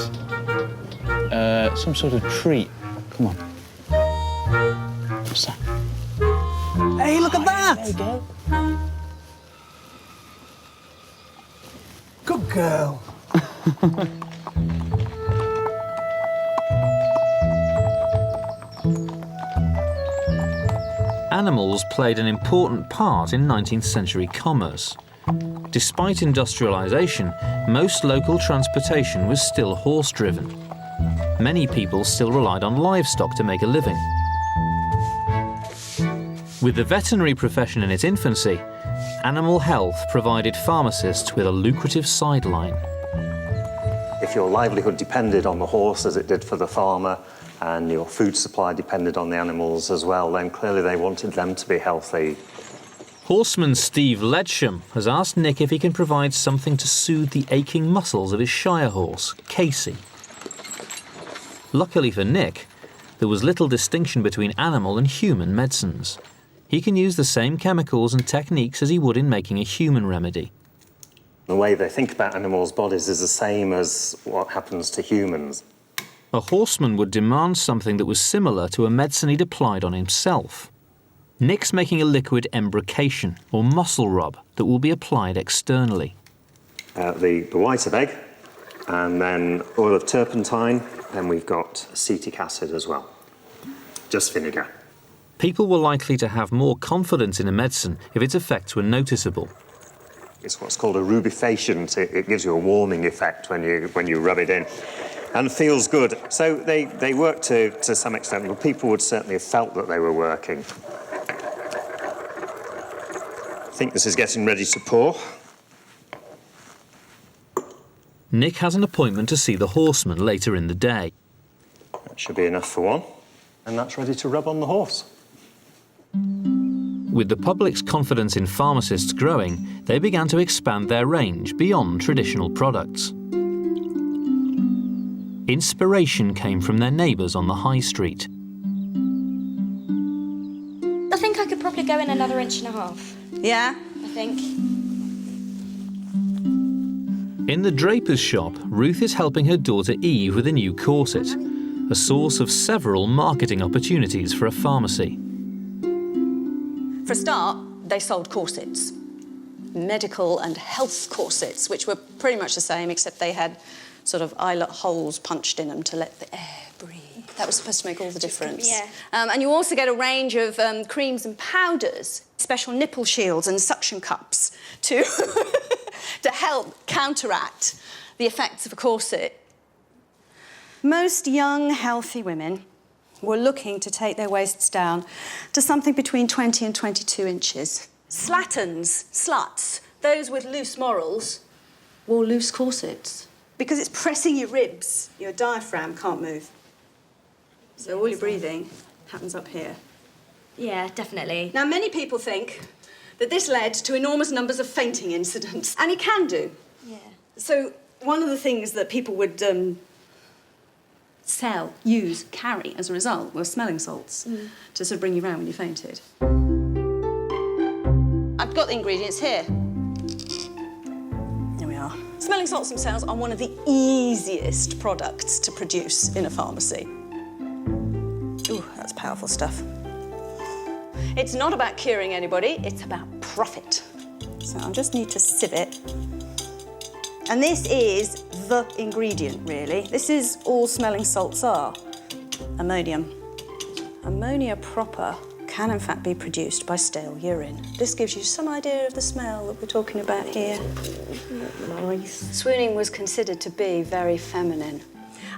some sort of treat. Come on. What's that? Hey, look at that! There we go. Good girl. Animals played an important part in 19th century commerce. Despite industrialisation, most local transportation was still horse-driven. Many people still relied on livestock to make a living. With the veterinary profession in its infancy, animal health provided pharmacists with a lucrative sideline. If your livelihood depended on the horse as it did for the farmer, and your food supply depended on the animals as well, then clearly they wanted them to be healthy. Horseman Steve Ledsham has asked Nick if he can provide something to soothe the aching muscles of his Shire horse, Casey. Luckily for Nick, there was little distinction between animal and human medicines. He can use the same chemicals and techniques as he would in making a human remedy. The way they think about animals' bodies is the same as what happens to humans. A horseman would demand something that was similar to a medicine he'd applied on himself. Nick's making a liquid embrocation, or muscle rub, that will be applied externally. The white of egg, and then oil of turpentine, then we've got acetic acid as well. Just vinegar. People were likely to have more confidence in a medicine if its effects were noticeable. It's what's called a rubefaciant. It gives you a warming effect when you rub it in. And feels good. So they work to some extent, but people would certainly have felt that they were working. I think this is getting ready to pour. Nick has an appointment to see the horseman later in the day. That should be enough for one. And that's ready to rub on the horse. With the public's confidence in pharmacists growing, they began to expand their range beyond traditional products. Inspiration came from their neighbours on the high street. I think I could probably go in another 1.5 inches. Yeah? I think. In the draper's shop, Ruth is helping her daughter Eve with a new corset, a source of several marketing opportunities for a pharmacy. For a start, they sold corsets. Medical and health corsets, which were pretty much the same, except they had sort of eyelet holes punched in them to let the air breathe. That was supposed to make all the difference. Yeah. And you also get a range of creams and powders, special nipple shields and suction cups to, to help counteract the effects of a corset. Most young, healthy women were looking to take their waists down to something between 20 and 22 inches. Slatterns, sluts, those with loose morals, wore loose corsets. Because it's pressing your ribs, your diaphragm can't move. So all your breathing happens up here. Yeah, definitely. Now, many people think that this led to enormous numbers of fainting incidents, and it can do. Yeah. So, one of the things that people would sell, use, carry as a result were smelling salts to sort of bring you round when you fainted. I've got the ingredients here. Here we are. Smelling salts themselves are one of the easiest products to produce in a pharmacy. Ooh, that's powerful stuff. It's not about curing anybody, it's about profit. So I just need to sieve it. And this is the ingredient, really. This is all smelling salts are. Ammonium. Ammonia proper can, in fact, be produced by stale urine. This gives you some idea of the smell that we're talking about here. Nice. Swooning was considered to be very feminine.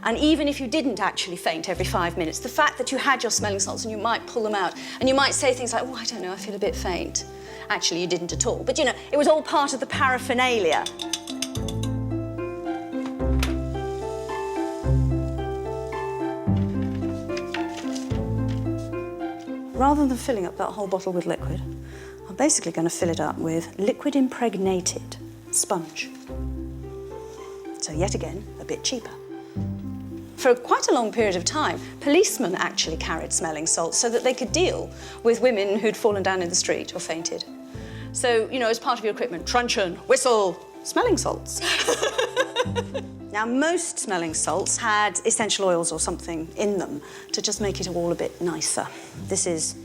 And even if you didn't actually faint every 5 minutes, the fact that you had your smelling salts and you might pull them out and you might say things like, oh, I don't know, I feel a bit faint. Actually, you didn't at all. But, you know, it was all part of the paraphernalia. Rather than filling up that whole bottle with liquid, I'm basically going to fill it up with liquid impregnated sponge. So yet again, a bit cheaper. For quite a long period of time, policemen actually carried smelling salts so that they could deal with women who'd fallen down in the street or fainted. So, you know, as part of your equipment, truncheon, whistle, smelling salts. Now, most smelling salts had essential oils or something in them to just make it all a bit nicer. This is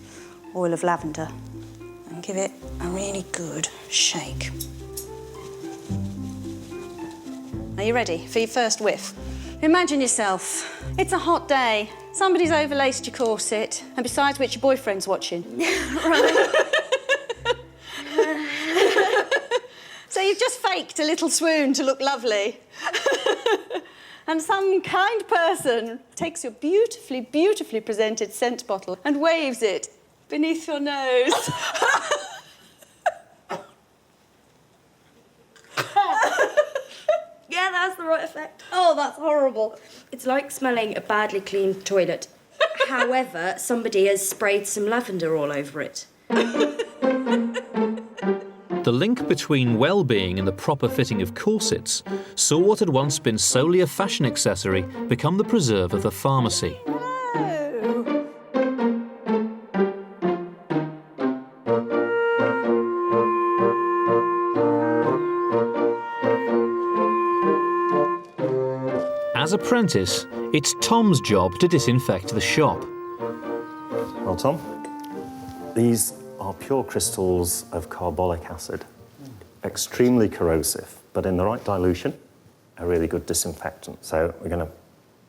oil of lavender. And give it a really good shake. Are you ready for your first whiff? Imagine yourself. It's a hot day. Somebody's overlaced your corset, and besides which, your boyfriend's watching. Right. So you've just faked a little swoon to look lovely. And some kind person takes your beautifully, beautifully presented scent bottle and waves it beneath your nose. Yeah, that's the right effect. Oh, that's horrible. It's like smelling a badly cleaned toilet. However, somebody has sprayed some lavender all over it. The link between well-being and the proper fitting of corsets saw what had once been solely a fashion accessory become the preserve of the pharmacy. As apprentice, it's Tom's job to disinfect the shop. Well, Tom, these are pure crystals of carbolic acid. Extremely corrosive, but in the right dilution, a really good disinfectant. So we're going to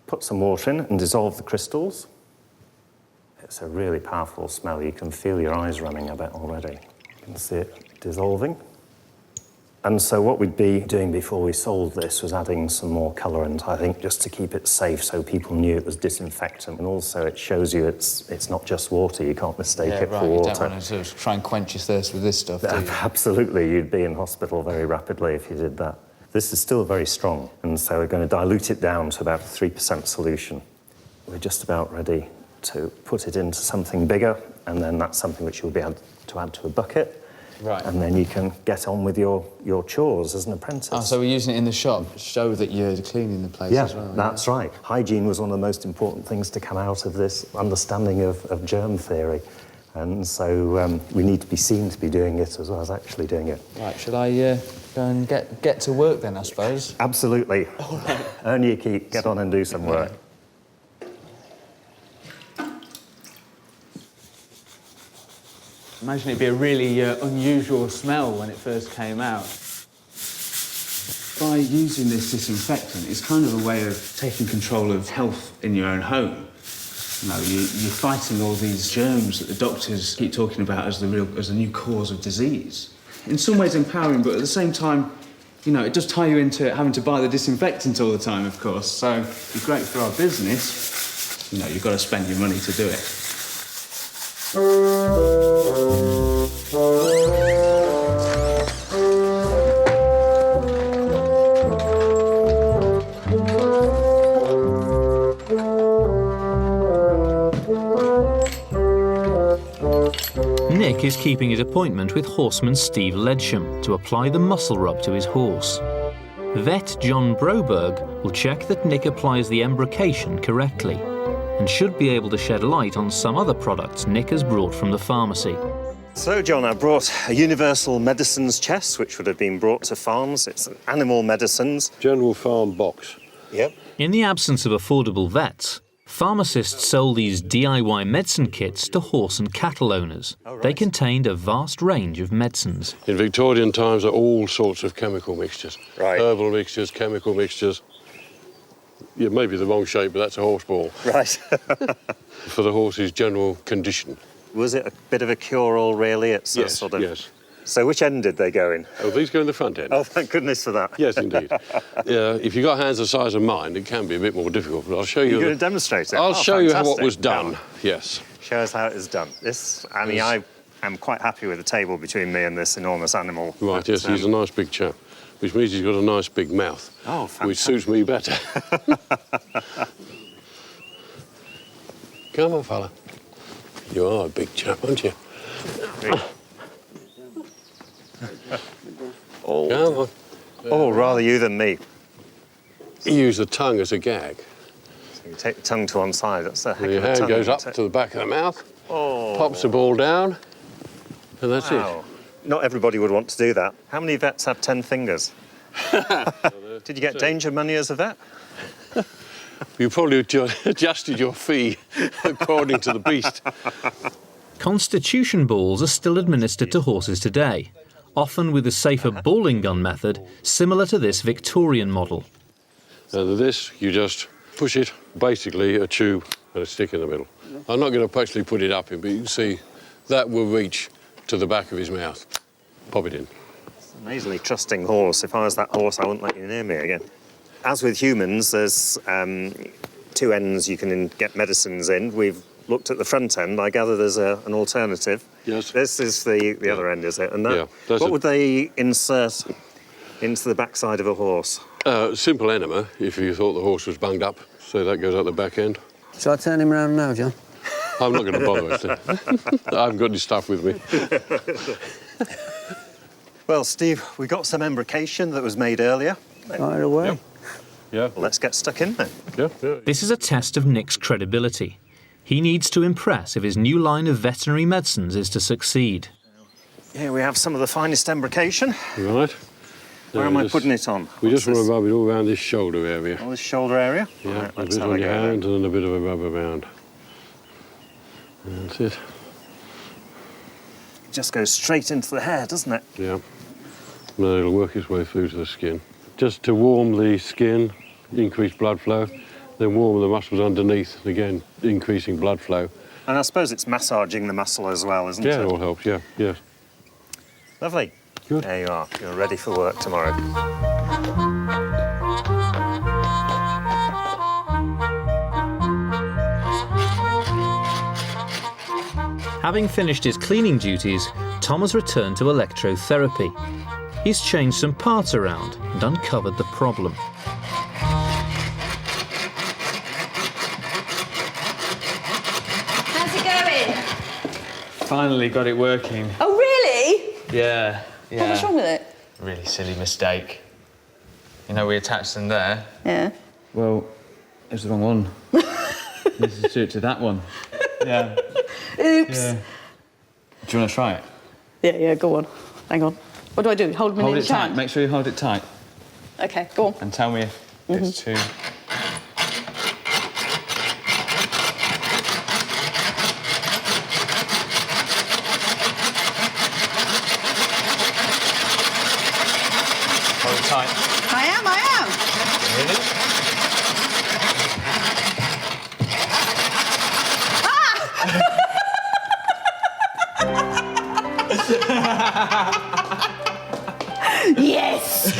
put some water in and dissolve the crystals. It's a really powerful smell. You can feel your eyes running a bit already. You can see it dissolving. And so what we'd be doing before we sold this was adding some more colourant, I think, just to keep it safe so people knew it was disinfectant. And also it shows you it's not just water, you can't mistake it for water. You don't want to sort of try and quench your thirst with this stuff, do you? Absolutely, you'd be in hospital very rapidly if you did that. This is still very strong, and so we're going to dilute it down to about 3% solution. We're just about ready to put it into something bigger, and then that's something which you'll be able to add to a bucket. Right. And then you can get on with your chores as an apprentice. Oh, so we're using it in the shop to show that you're cleaning the place as well. That's right. Hygiene was one of the most important things to come out of this understanding of germ theory. And so we need to be seen to be doing it as well as actually doing it. Right, should I go and get to work then, I suppose? Absolutely. All right. Earn your keep, get on and do some work. Imagine it'd be a really unusual smell when it first came out. By using this disinfectant, it's kind of a way of taking control of health in your own home. You know, you're fighting all these germs that the doctors keep talking about as the new cause of disease. In some ways empowering, but at the same time, you know, it does tie you into having to buy the disinfectant all the time, of course. So it's great for our business. You know, you've got to spend your money to do it. is keeping his appointment with horseman Steve Ledsham to apply the muscle rub to his horse. Vet John Broberg will check that Nick applies the embrocation correctly and should be able to shed light on some other products Nick has brought from the pharmacy. So, John, I brought a universal medicines chest, which would have been brought to farms. It's animal medicines. General farm box. Yep. In the absence of affordable vets, pharmacists sold these DIY medicine kits to horse and cattle owners. Oh, right. They contained a vast range of medicines. In Victorian times, there are all sorts of chemical mixtures. Right. Herbal mixtures, chemical mixtures. Yeah, maybe the wrong shape, but that's a horse ball. Right. For the horse's general condition. Was it a bit of a cure-all, really? It's a Yes, sort of... yes. So which end did they go in? Oh, these go in the front end. Oh, thank goodness for that. Yes, indeed. If you've got hands the size of mine, it can be a bit more difficult, but I'll show you... You're going to demonstrate it? I'll show you fantastic. what was done, yes. Show us how it is done. I mean, I am quite happy with the table between me and this enormous animal. Right, but, yes, he's a nice big chap, which means he's got a nice big mouth. Oh, fantastic. Which suits me better. Come on, fella. You are a big chap, aren't you? Oh. Come on. Oh, rather you than me. You use the tongue as a gag. So you take the tongue to one side. That's a heck And your of a hand tongue. goes up to the back of the mouth, Oh. pops the ball down, and that's Wow. Not everybody would want to do that. How many vets have 10 fingers? Did you get danger money as a vet? it. You probably adjusted your fee according to the beast. Constitution balls are still administered to horses today, often with a safer balling gun method similar to this Victorian model. And this, you just push it, basically a tube and a stick in the middle. I'm not going to actually put it up in, but you can see that will reach to the back of his mouth. Pop it in. It's an amazingly trusting horse. If I was that horse, I wouldn't let you near me again. As with humans, there's 2 ends you can get medicines in. We've looked at the front end. I gather there's an alternative. Yes. This is the other end, is it? And that, Yeah, that's what it. would they insert into the backside of a horse? Simple enema, if you thought the horse was bunged up. So that goes out the back end. Shall I turn him round now, John? I'm not going to bother, actually. I haven't got any stuff with me. Well, Steve, we got some embrocation that was made earlier. Fire away. Yep. Yeah. Well, let's get stuck in then. Yeah. This is a test of Nick's credibility. He needs to impress if his new line of veterinary medicines is to succeed. Here we have some of the finest embrocation. Right. Where am I putting it on? We just want What's to rub it all around this shoulder area. this? On this shoulder area? Yeah, Right, a let's bit have on a your go then. hand and then a bit of a rub around. That's it. It just goes straight into the hair, doesn't it? Yeah. And then it'll work its way through to the skin. Just to warm the skin, increase blood flow, then warm the muscles underneath, again, increasing blood flow. And I suppose it's massaging the muscle as well, isn't Yeah, it? it all helps, yeah, yes. Lovely. Good. There you are. You're ready for work tomorrow. Having finished his cleaning duties, Tom has returned to electrotherapy. He's changed some parts around and uncovered the problem. How's it going? Finally got it working. Oh, really? Yeah. What was wrong with it? Really silly mistake. You know, we attached them there. Yeah. Well, it was the wrong one. This is to that one. Yeah. Oops. Yeah. Do you want to try it? Yeah, go on. Hang on. What do I do? Hold them Hold in it each tight. hand? Make sure you hold it tight. OK, go on. And tell me if it's too... Hold it tight. I am. Really? Yes!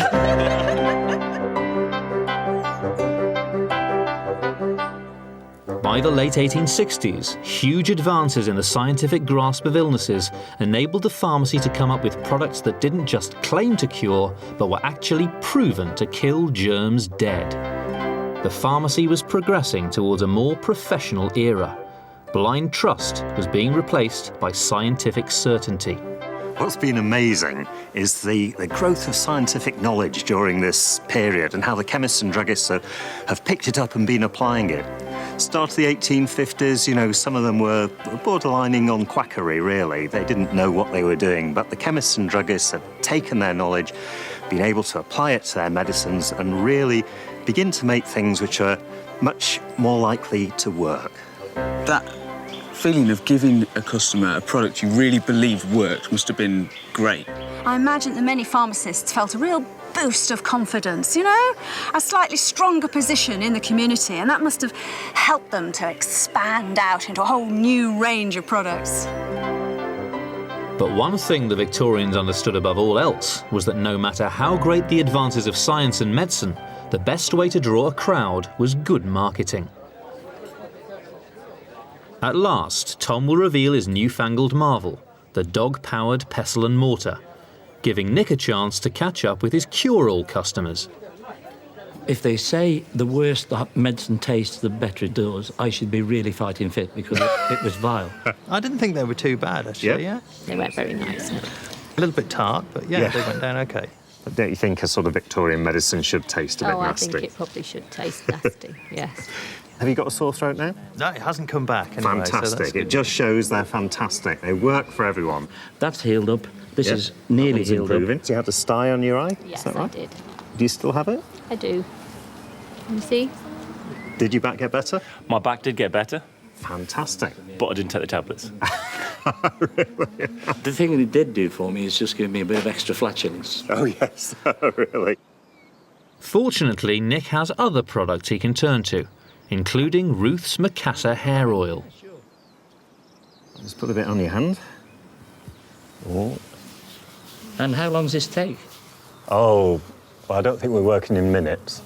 By the late 1860s, huge advances in the scientific grasp of illnesses enabled the pharmacy to come up with products that didn't just claim to cure, but were actually proven to kill germs dead. The pharmacy was progressing towards a more professional era, blind trust was being replaced by scientific certainty. What's been amazing is the growth of scientific knowledge during this period and how the chemists and druggists have picked it up and been applying it. Start of the 1850s, you know, some of them were borderlining on quackery, really. They didn't know what they were doing, but the chemists and druggists have taken their knowledge, been able to apply it to their medicines and really begin to make things which are much more likely to work. That feeling of giving a customer a product you really believed worked must have been great. I imagine that many pharmacists felt a real boost of confidence, you know? A slightly stronger position in the community, and that must have helped them to expand out into a whole new range of products. But one thing the Victorians understood above all else was that no matter how great the advances of science and medicine, the best way to draw a crowd was good marketing. At last, Tom will reveal his newfangled marvel, the dog-powered pestle and mortar, giving Nick a chance to catch up with his cure-all customers. If they say the worse the medicine tastes, the better it does, I should be really fighting fit because it was vile. I didn't think they were too bad, actually, yeah? They went very nice. A little bit tart, but yeah, they went down okay. But don't you think a sort of Victorian medicine should taste a bit nasty? I think it probably should taste nasty, yes. Have you got a sore throat now? No, it hasn't come back anyway. Fantastic. So it just shows they're fantastic. They work for everyone. That's healed up. This is nearly healed up. So you had the sty on your eye? Yes, is that right? I did. Do you still have it? I do. Can you see? Did your back get better? My back did get better. Fantastic. But I didn't take the tablets. Really? The thing it did do for me is just give me a bit of extra flatulence. Oh, yes. Really? Fortunately, Nick has other products he can turn to, including Ruth's Macassar hair oil. Just put a bit on your hand. Oh. And how long does this take? Oh, well, I don't think we're working in minutes.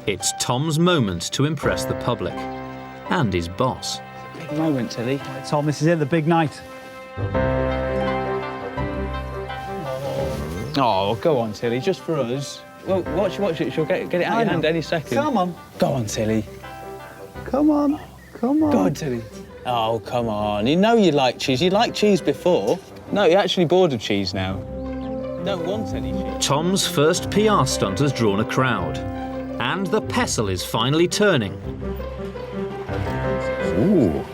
It's Tom's moment to impress the public and his boss. Big moment, Tilly. Tom, this is it, the big night. Oh, go on, Tilly, just for us. Well, watch it. She'll get it out of your hand any second. Come on. Go on, Tilly. Come on. Come on. Go on, Tilly. Oh, come on. You know you like cheese. You liked cheese before. No, you're actually bored of cheese now. Don't want any cheese. Tom's first PR stunt has drawn a crowd. And the pestle is finally turning. Ooh.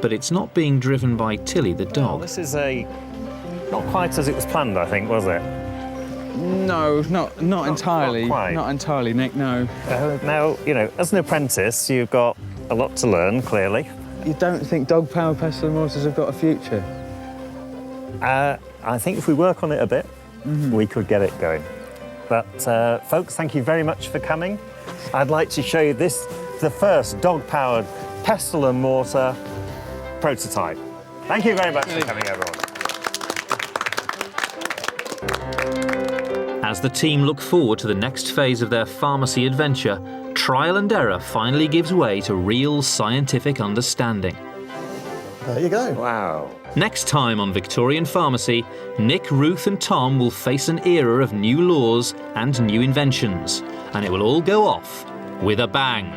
But it's not being driven by Tilly the dog. This is not quite as it was planned, I think, was it? No, not entirely. Not quite. Not entirely, Nick, no. Now, you know, as an apprentice, you've got a lot to learn, clearly. You don't think dog-powered pestle and mortars have got a future? I think if we work on it a bit, we could get it going. But, folks, thank you very much for coming. I'd like to show you the first dog-powered pestle and mortar prototype. Thank you very much for coming, everyone. As the team look forward to the next phase of their pharmacy adventure, trial and error finally gives way to real scientific understanding. There you go. Wow. Next time on Victorian Pharmacy, Nick, Ruth and Tom will face an era of new laws and new inventions, and it will all go off with a bang.